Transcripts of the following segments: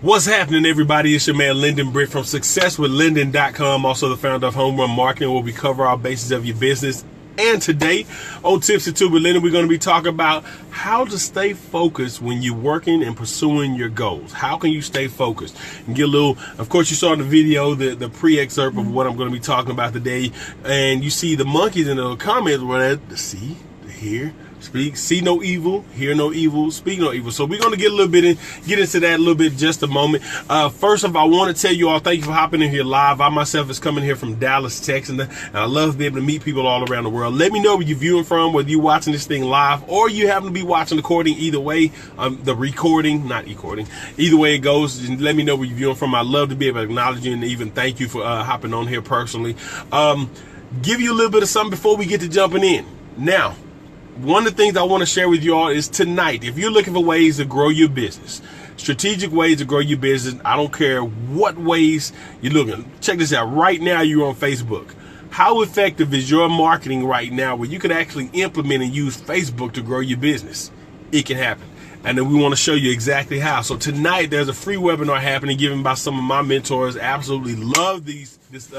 What's happening, everybody? It's your man Lyndon Britt from SuccessWithLyndon.com, also the founder of Home Run Marketing, where we cover our bases of your business. And today on Tips and Tools with Lyndon, we're going to be talking about how to stay focused when you're working and pursuing your goals. How can you stay focused? And get a little, of course, you saw in the video the pre-excerpt of what I'm going to be talking about today. And you see the monkeys in the comments where they see, hear, speak, see no evil, hear no evil, speak no evil. So we're going to get into that a little bit in just a moment. First off, I want to tell you all, thank you for hopping in here live. I myself is coming here from Dallas, Texas, and I love to be able to meet people all around the world. Let me know where you're viewing from, whether you're watching this thing live or you happen to be watching the recording. Either way, the recording, not e-cording, either way it goes, let me know where you're viewing from. I love to be able to acknowledge you and even thank you for hopping on here personally. Give you a little bit of something before we get to jumping in. Now, one of the things I want to share with you all is tonight, if you're looking for ways to grow your business, strategic ways to grow your business, I don't care what ways you're looking. Check this out. Right now, you're on Facebook. How effective is your marketing right now where you can actually implement and use Facebook to grow your business? It can happen. And then we want to show you exactly how. So tonight, there's a free webinar happening given by some of my mentors. Absolutely love these. This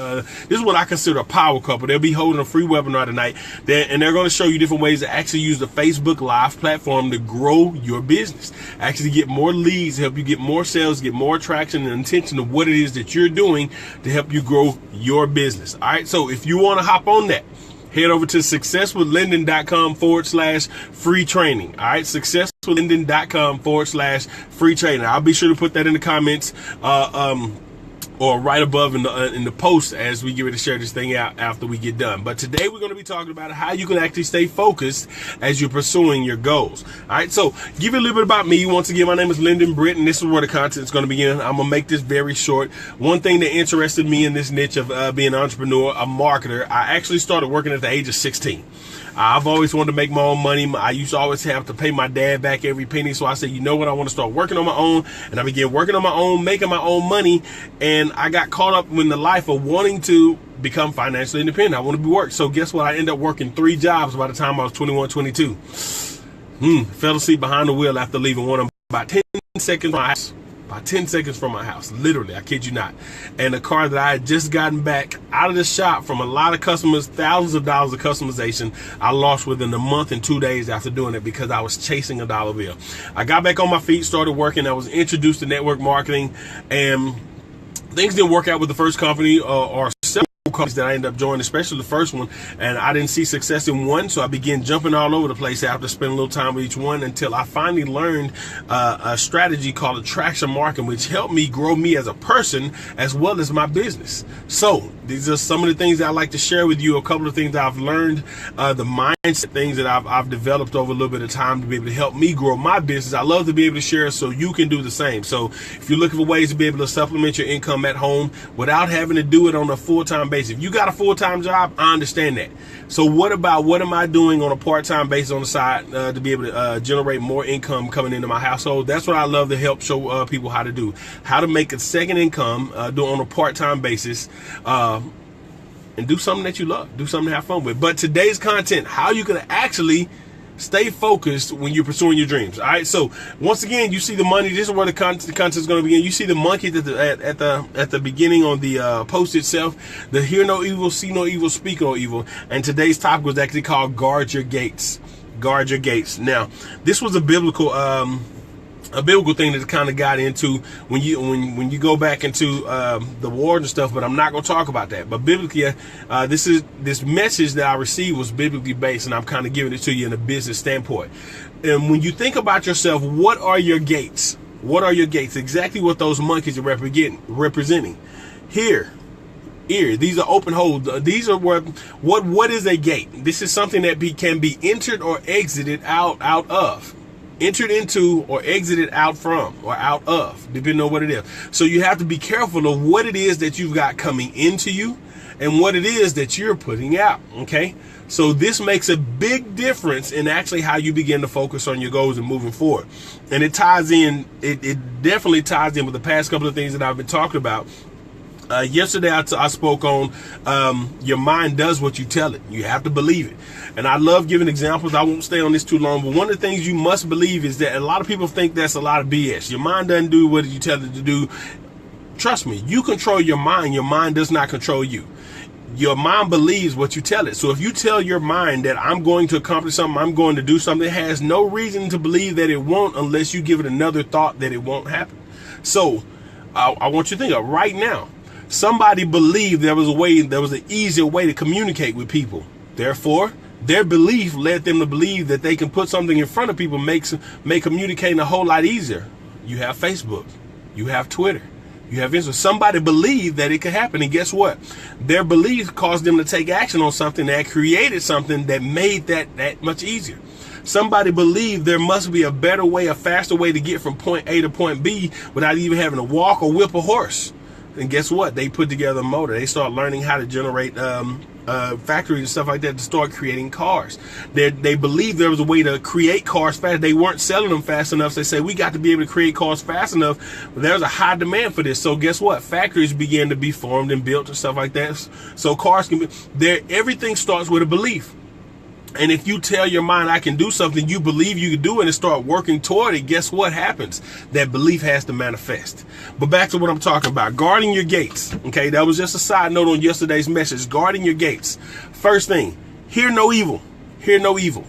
is what I consider a power couple. They'll be holding a free webinar tonight, and they're going to show you different ways to actually use the Facebook Live platform to grow your business, actually get more leads, help you get more sales, get more traction and intention of what it is that you're doing to help you grow your business. All right, so if you want to hop on that, head over to successwithlyndon.com/free training. All right, successwithlyndon.com/free training. I'll be sure to put that in the comments or right above in the post as we get ready to share this thing out after we get done. But today we're going to be talking about how you can actually stay focused as you're pursuing your goals. All right, so give you a little bit about me. Once again, my name is Lyndon Britt, and this is where the content is going to begin. I'm going to make this very short. One thing that interested me in this niche of being an entrepreneur, a marketer, I actually started working at the age of 16. I've always wanted to make my own money. I used to always have to pay my dad back every penny. So I said, you know what? I want to start working on my own. And I began working on my own, making my own money. And I got caught up in the life of wanting to become financially independent. I want to be work. So guess what? I ended up working 3 jobs by the time I was 21, 22. Fell asleep behind the wheel after leaving one of them about 10 seconds from my house. About 10 seconds from my house, literally, I kid you not. And the car that I had just gotten back out of the shop from a lot of customers, thousands of dollars of customization, I lost within a month and 2 days after doing it because I was chasing a dollar bill. I got back on my feet, started working. I was introduced to network marketing, and things didn't work out with the first company or several companies that I ended up joining, especially the first one, and I didn't see success in one, so I began jumping all over the place after spending a little time with each one until I finally learned a strategy called attraction marketing, which helped me grow me as a person as well as my business. So these are some of the things that I like to share with you, a couple of things that I've learned, the mindset things that I've developed over a little bit of time to be able to help me grow my business. I love to be able to share so you can do the same. So if you're looking for ways to be able to supplement your income at home without having to do it on a full-time basis. If you got a full-time job, I understand that. So what am I doing on a part-time basis on the side to be able to generate more income coming into my household? That's what I love to help show people how to do. How to make a second income do on a part-time basis and do something that you love. Do something to have fun with. But today's content, how you can actually stay focused when you're pursuing your dreams. All right. So once again, you see the money. This is where the content is going to begin. You see the monkey at the beginning on the post itself. The hear no evil, see no evil, speak no evil. And today's topic was actually called guard your gates. Guard your gates. Now, this was a biblical thing that kind of got into when you go back into the wars and stuff, but I'm not going to talk about that. But biblically, this message that I received was biblically based, and I'm kind of giving it to you in a business standpoint. And when you think about yourself, what are your gates? What are your gates? Exactly what those monkeys are representing. Here, ear. These are open holes. These are what is a gate? This is something that can be entered or exited out of. Entered into or exited out from or out of, depending on what it is. So you have to be careful of what it is that you've got coming into you and what it is that you're putting out. Okay. So this makes a big difference in actually how you begin to focus on your goals and moving forward. And it ties in, it definitely ties in with the past couple of things that I've been talking about Yesterday I spoke on your mind does what you tell it. You have to believe it. And I love giving examples. I won't stay on this too long, but one of the things you must believe is that a lot of people think that's a lot of BS. Your mind doesn't do what you tell it to do. Trust me, you control your mind. Your mind does not control you. Your mind believes what you tell it. So if you tell your mind that I'm going to accomplish something, I'm going to do something, it has no reason to believe that it won't unless you give it another thought that it won't happen. So I want you to think of right now. Somebody believed there was an easier way to communicate with people. Therefore, their belief led them to believe that they can put something in front of people, make communicating a whole lot easier. You have Facebook, you have Twitter, you have Instagram. Somebody believed that it could happen, and guess what? Their belief caused them to take action on something that created something that made that much easier. Somebody believed there must be a better way, a faster way to get from point A to point B without even having to walk or whip a horse. And guess what? They put together a motor. They start learning how to generate factories and stuff like that to start creating cars. They believed there was a way to create cars fast. They weren't selling them fast enough. So they say we got to be able to create cars fast enough. But there's a high demand for this. So guess what? Factories began to be formed and built and stuff like that. So cars can be there. Everything starts with a belief. And if you tell your mind I can do something, you believe you can do it and start working toward it, guess what happens? That belief has to manifest. But back to what I'm talking about, guarding your gates. Okay, that was just a side note on yesterday's message, guarding your gates. First thing, hear no evil. Hear no evil.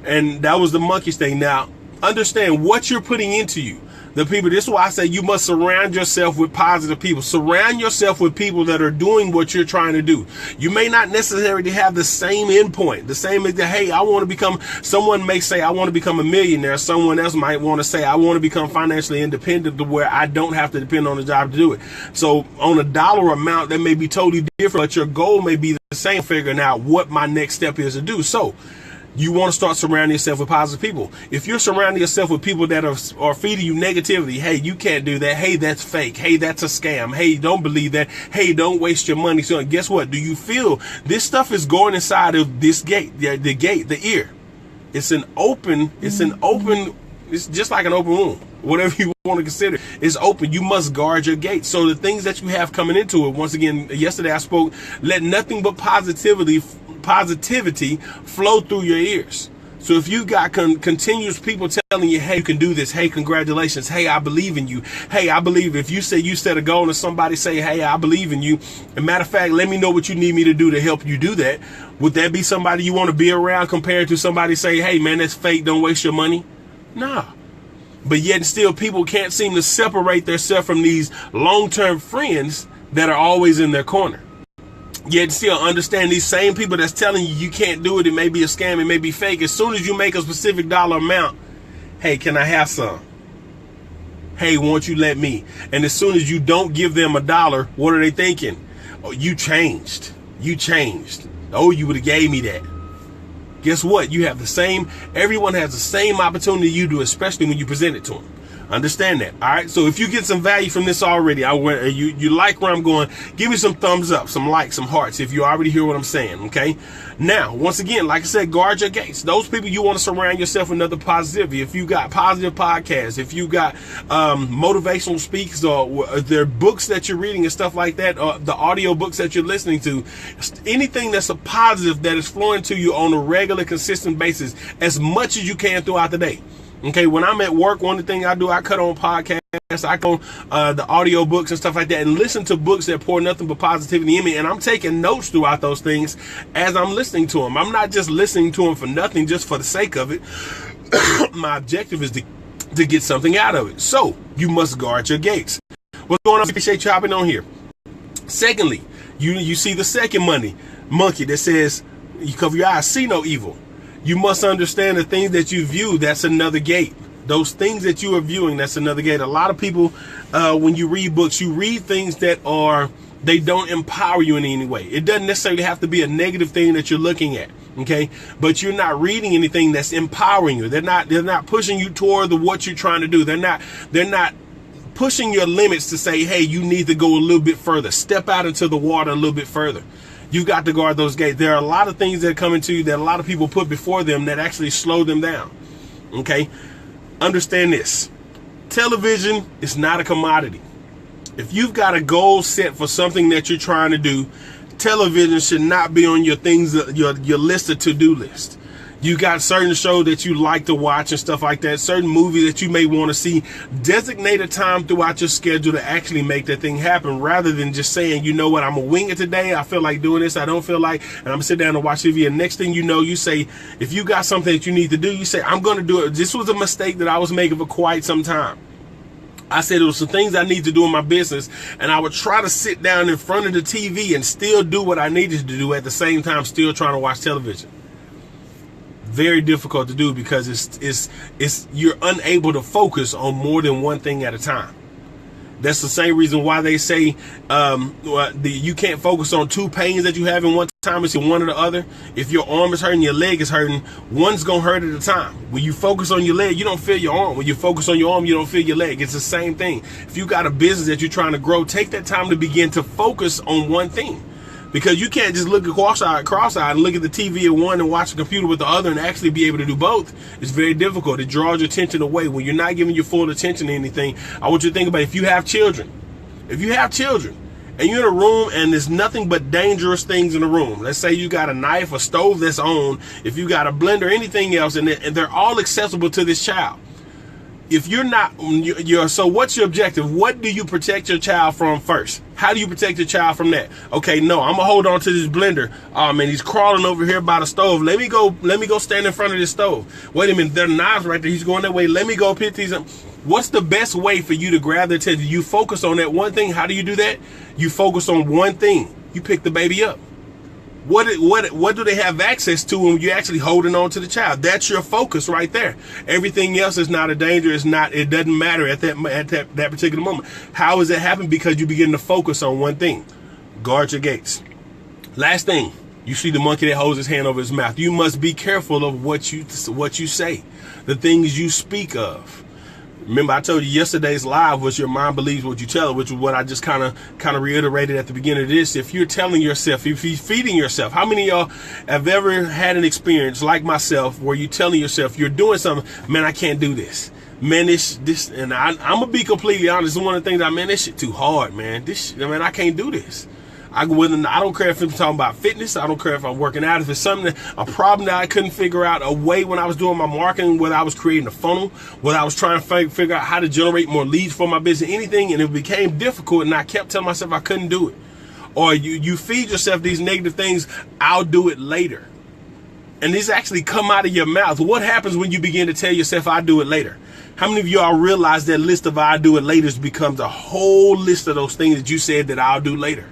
And that was the monkeys thing. Now, understand what you're putting into you. The people, this is why I say you must surround yourself with positive people. Surround yourself with people that are doing what you're trying to do. You may not necessarily have the same endpoint, the same, hey, I want to become, someone may say, I want to become a millionaire. Someone else might want to say, I want to become financially independent to where I don't have to depend on a job to do it. So on a dollar amount, that may be totally different, but your goal may be the same, figuring out what my next step is to do. So you want to start surrounding yourself with positive people. If you're surrounding yourself with people that are feeding you negativity, hey, you can't do that. Hey, that's fake. Hey, that's a scam. Hey, don't believe that. Hey, don't waste your money. So guess what? Do you feel this stuff is going inside of this gate, the ear? It's just like an open wound. Whatever you want to consider is open. You must guard your gate. So the things that you have coming into it, once again, yesterday I spoke, let nothing but positivity flow through your ears. So if you got continuous people telling you, hey, you can do this. Hey, congratulations. Hey, I believe in you. Hey, I believe. If you say you set a goal and somebody say, hey, I believe in you. As a matter of fact, let me know what you need me to do to help you do that. Would that be somebody you want to be around compared to somebody say, hey, man, that's fake. Don't waste your money. Nah. But yet still people can't seem to separate themselves from these long-term friends that are always in their corner. Yet still understand these same people that's telling you can't do it. It may be a scam. It may be fake. As soon as you make a specific dollar amount, hey, can I have some? Hey, won't you let me? And as soon as you don't give them $1, what are they thinking? Oh, you changed. You changed. Oh, you would have gave me that. Guess what? You have the same, everyone has the same opportunity you do, especially when you present it to them. Understand that. All right. So if you get some value from this already, you like where I'm going, give me some thumbs up, some likes, some hearts if you already hear what I'm saying. Okay. Now, once again, like I said, guard your gates. Those people you want to surround yourself with another positivity. If you got positive podcasts, if you got motivational speaks, or their books that you're reading and stuff like that, or the audio books that you're listening to, anything that's a positive that is flowing to you on a regular, consistent basis, as much as you can throughout the day. Okay, when I'm at work, one of the things I do, I cut on podcasts, I cut on the audio books and stuff like that, and listen to books that pour nothing but positivity in me. And I'm taking notes throughout those things as I'm listening to them. I'm not just listening to them for nothing, just for the sake of it. My objective is to get something out of it. So you must guard your gates. What's going on? Appreciate you hopping on here. Secondly, you see the second monkey that says, you cover your eyes, see no evil. You must understand the things that you view, that's another gate. Those things that you are viewing, that's another gate. A lot of people, when you read books, you read things that they don't empower you in any way. It doesn't necessarily have to be a negative thing that you're looking at, okay? But you're not reading anything that's empowering you. They're not pushing you toward what you're trying to do. They're not pushing your limits to say, hey, you need to go a little bit further. Step out into the water a little bit further. You've got to guard those gates. There are a lot of things that come into you that a lot of people put before them that actually slow them down. Okay? Understand this. Television is not a commodity. If you've got a goal set for something that you're trying to do, television should not be on your things, your list of to-do list. You got certain shows that you like to watch and stuff like that, certain movies that you may want to see. Designate a time throughout your schedule to actually make that thing happen, rather than just saying, you know what, I'm gonna wing it today. I feel like doing this, I don't feel like, and I'm gonna sit down and watch TV. And next thing you know, you say, if you got something that you need to do, you say, I'm gonna do it. This was a mistake that I was making for quite some time. I said there were some things I need to do in my business, and I would try to sit down in front of the TV and still do what I needed to do at the same time, still trying to watch television. Very difficult to do, because it's you're unable to focus on more than one thing at a time. That's the same reason why they say you can't focus on two pains that you have in one time. It's in one or the other. If your arm is hurting, your leg is hurting, one's gonna hurt at a time. When you focus on your leg, you don't feel your arm. When you focus on your arm, you don't feel your leg. It's the same thing. If you got a business that you're trying to grow, take that time to begin to focus on one thing. Because you can't just look at cross-eyed and look at the TV at one and watch the computer with the other and actually be able to do both. It's very difficult. It draws your attention away. When you're not giving your full attention to anything, I want you to think about, if you have children, and you're in a room and there's nothing but dangerous things in the room. Let's say you got a knife, a stove that's on, if you got a blender, anything else, and they're all accessible to this child. If you're not, so what's your objective? What do you protect your child from first? How do you protect your child from that? Okay, no, I'm gonna hold on to this blender. Oh man, he's crawling over here by the stove. Let me go stand in front of this stove. Wait a minute, there are knives right there. He's going that way. Let me go pick these up. What's the best way for you to grab their attention? You focus on that one thing. How do you do that? You focus on one thing. You pick the baby up. What do they have access to when you're actually holding on to the child? That's your focus right there. Everything else is not a danger. It doesn't matter at that particular moment. How is it happening? Because you begin to focus on one thing. Guard your gates. Last thing, you see the monkey that holds his hand over his mouth. You must be careful of what you say, the things you speak of. Remember, I told you yesterday's live was your mind believes what you tell it, which is what I just kind of reiterated at the beginning of this. If you're telling yourself, if you're feeding yourself, how many of y'all have ever had an experience like myself where you're telling yourself you're doing something, man, I can't do this. Man, this, and I'm gonna be completely honest. One of the things this shit too hard, man. I can't do this. I don't care if I'm talking about fitness. I don't care if I'm working out. If it's a problem that I couldn't figure out a way when I was doing my marketing, whether I was creating a funnel, whether I was trying to figure out how to generate more leads for my business, anything, and it became difficult, and I kept telling myself I couldn't do it. Or you feed yourself these negative things, I'll do it later. And these actually come out of your mouth. What happens when you begin to tell yourself, I'll do it later? How many of y'all realize that list of I'll do it laters becomes a whole list of those things that you said that I'll do later?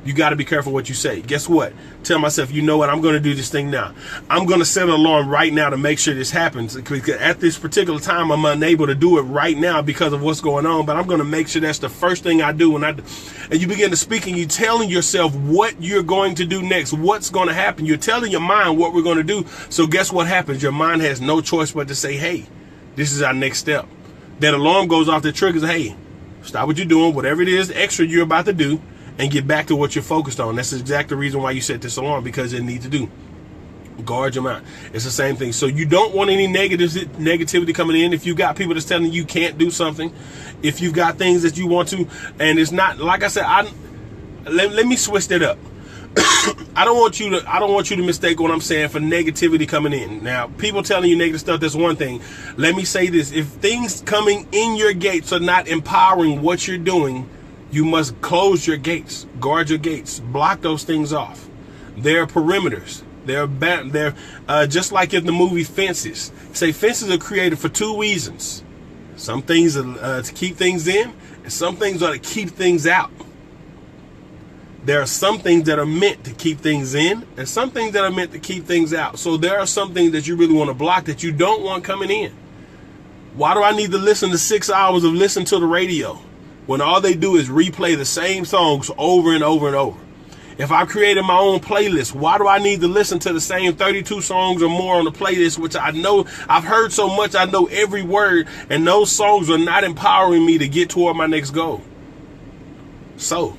You got to be careful what you say. Guess what? Tell myself, you know what? I'm going to do this thing now. I'm going to set an alarm right now to make sure this happens. Because at this particular time, I'm unable to do it right now because of what's going on. But I'm going to make sure that's the first thing I do. And you begin to speak, and you're telling yourself what you're going to do next, what's going to happen. You're telling your mind what we're going to do. So guess what happens? Your mind has no choice but to say, hey, this is our next step. That alarm goes off, that triggers, hey, stop what you're doing, whatever it is extra you're about to do, and get back to what you're focused on. That's exactly the reason why you set this alarm, because it needs to do. Guard your mind. It's the same thing. So you don't want any negativity coming in. If you got people that's telling you can't do something, if you've got things that you want to, and it's not, like I said, let me switch that up. I don't want you to mistake what I'm saying for negativity coming in. Now, people telling you negative stuff, that's one thing. Let me say this. If things coming in your gates are not empowering what you're doing, you must close your gates, guard your gates, block those things off. There are perimeters. They're just like in the movie Fences. Say fences are created for two reasons. Some things are to keep things in, and some things are to keep things out. There are some things that are meant to keep things in, and some things that are meant to keep things out. So there are some things that you really want to block that you don't want coming in. Why do I need to listen to 6 hours of listening to the radio when all they do is replay the same songs over and over and over? If I created my own playlist, why do I need to listen to the same 32 songs or more on the playlist, which I know I've heard so much, I know every word, and those songs are not empowering me to get toward my next goal? So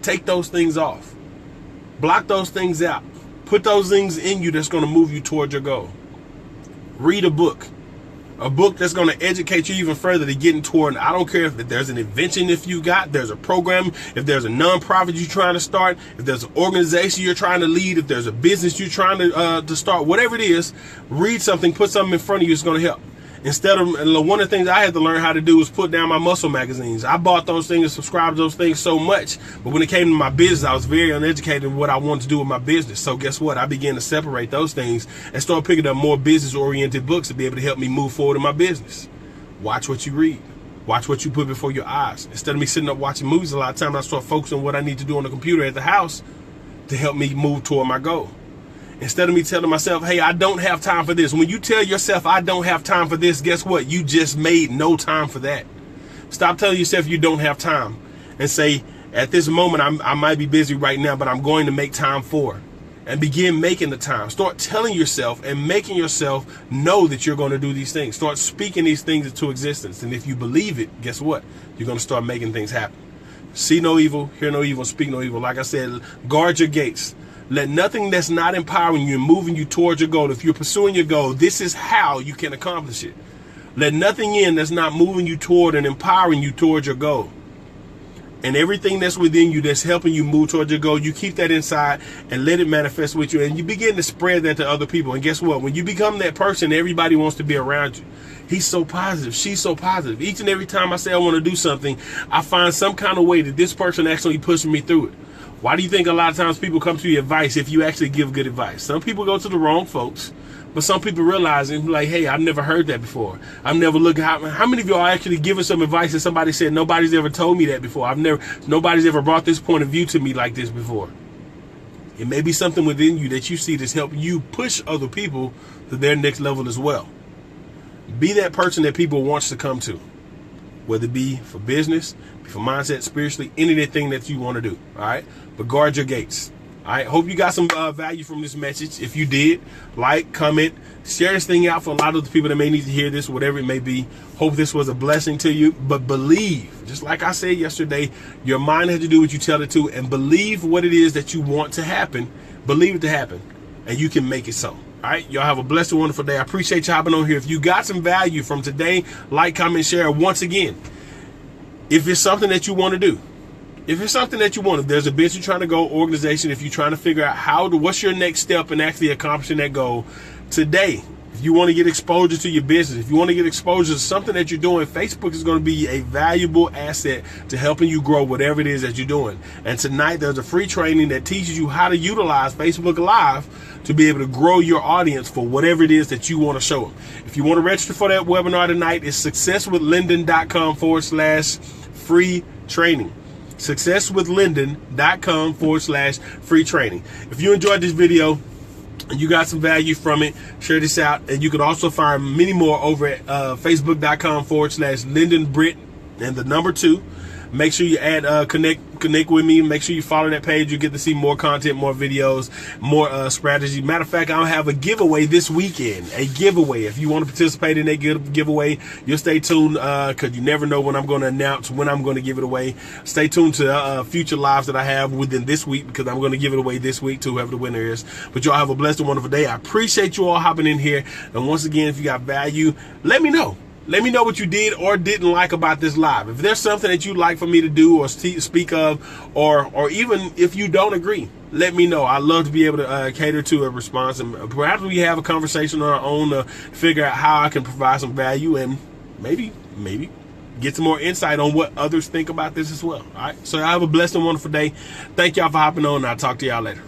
take those things off. Block those things out. Put those things in you that's going to move you toward your goal. Read a book. A book that's going to educate you even further to getting toward, I don't care if there's an invention there's a program, if there's a nonprofit you're trying to start, if there's an organization you're trying to lead, if there's a business you're trying to start, whatever it is, read something, put something in front of you, it's going to help. Instead of, one of the things I had to learn how to do was put down my muscle magazines. I bought those things and subscribed to those things so much, but when it came to my business, I was very uneducated in what I wanted to do with my business. So guess what? I began to separate those things and start picking up more business-oriented books to be able to help me move forward in my business. Watch what you read. Watch what you put before your eyes. Instead of me sitting up watching movies a lot of times, I start focusing on what I need to do on the computer at the house to help me move toward my goal. Instead of me telling myself, hey, I don't have time for this. When you tell yourself, I don't have time for this, guess what? You just made no time for that. Stop telling yourself you don't have time and say, at this moment, I might be busy right now, but I'm going to make time for it. And begin making the time. Start telling yourself and making yourself know that you're going to do these things. Start speaking these things into existence. And if you believe it, guess what? You're going to start making things happen. See no evil, hear no evil, speak no evil. Like I said, guard your gates. Let nothing that's not empowering you and moving you towards your goal. If you're pursuing your goal, this is how you can accomplish it. Let nothing in that's not moving you toward and empowering you towards your goal. And everything that's within you that's helping you move towards your goal, you keep that inside and let it manifest with you. And you begin to spread that to other people. And guess what? When you become that person, everybody wants to be around you. He's so positive. She's so positive. Each and every time I say I want to do something, I find some kind of way that this person actually pushing me through it. Why do you think a lot of times people come to your advice if you actually give good advice? Some people go to the wrong folks, but some people realize and be like, hey, I've never heard that before. I've never looked at how many of y'all are actually giving some advice that somebody said, nobody's ever told me that before. Nobody's ever brought this point of view to me like this before. It may be something within you that you see that's helping you push other people to their next level as well. Be that person that people wants to come to, whether it be for business, for mindset, spiritually, anything that you want to do. All right. But guard your gates. All right. Hope you got some value from this message. If you did, like, comment, share this thing out for a lot of the people that may need to hear this, whatever it may be. Hope this was a blessing to you. But believe, just like I said yesterday, your mind has to do what you tell it to, and believe what it is that you want to happen. Believe it to happen, and you can make it so. All right, y'all have a blessed and wonderful day. I appreciate you hopping on here. If you got some value from today, like, comment, share. Once again, if it's something that you want to do, if there's a business you're trying to go, organization, if you're trying to figure out what's your next step in actually accomplishing that goal today, if you want to get exposure to your business, if you want to get exposure to something that you're doing, Facebook is going to be a valuable asset to helping you grow whatever it is that you're doing. And tonight there's a free training that teaches you how to utilize Facebook Live to be able to grow your audience for whatever it is that you want to show them. If you want to register for that webinar tonight, it's successwithlinden.com/free training. Successwithlinden.com/free training. If you enjoyed this video and you got some value from it, share this out. And you can also find many more over at facebook.com/LindenBritt and the number 2. Make sure you add connect with me. Make sure you follow that page. You get to see more content, more videos, more strategy. Matter of fact, I'll have a giveaway this weekend. A giveaway. If you want to participate in that giveaway, you'll stay tuned because you never know when I'm going to announce when I'm going to give it away. Stay tuned to future lives that I have within this week because I'm going to give it away this week to whoever the winner is. But y'all have a blessed and wonderful day. I appreciate you all hopping in here. And once again, if you got value, let me know. Let me know what you did or didn't like about this live. If there's something that you'd like for me to do or speak of, or even if you don't agree, let me know. I love to be able to cater to a response, and perhaps we have a conversation on our own to figure out how I can provide some value and maybe get some more insight on what others think about this as well. All right. So I have a blessed and wonderful day. Thank y'all for hopping on, and I'll talk to y'all later.